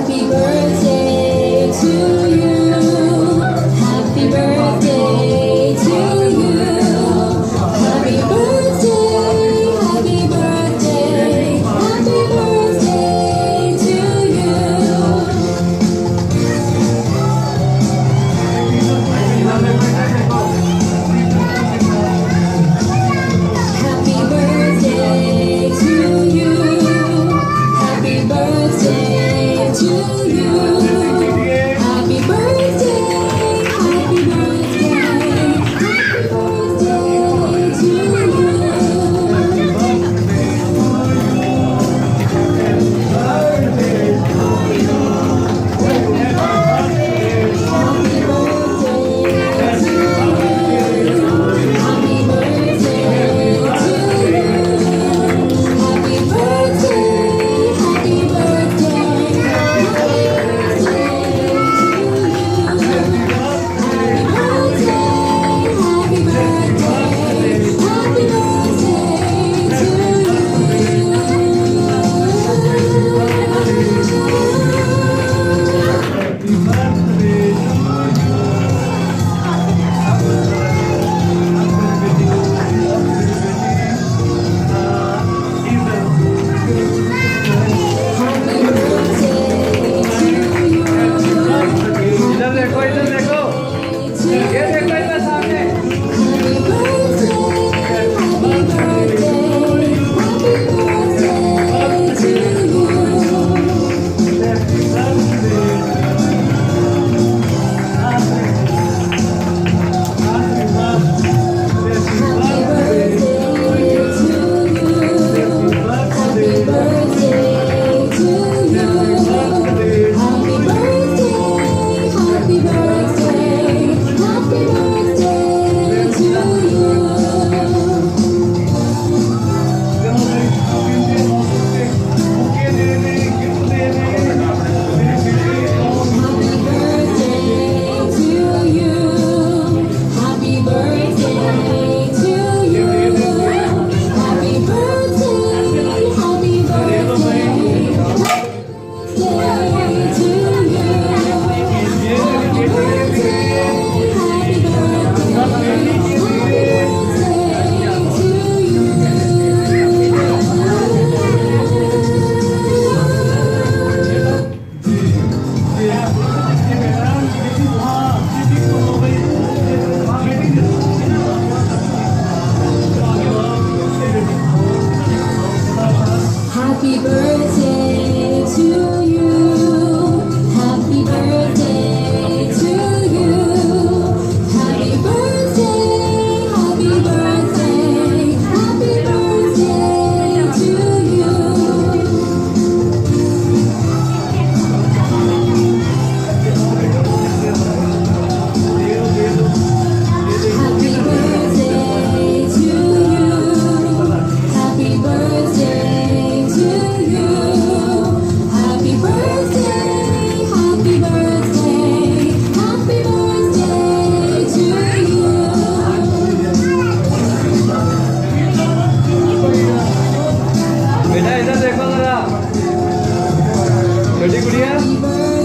Happy birthday to you. Happy birthday to you. Happy birthday, happy birthday, happy birthday to you. Happy birthday to you. Happy birthday to you. Happy birthday, happy birthday, happy birthday to you. इधर देखो ये देखो इधर सामने Happy birthday to you. Happy birthday to you. Happy birthday, happy birthday, happy birthday to you. Happy birthday to you. Happy birthday to you. Happy birthday, happy birthday, happy birthday to you. बेटा इधर देखो जरा छोटी गुड़िया Happy birthday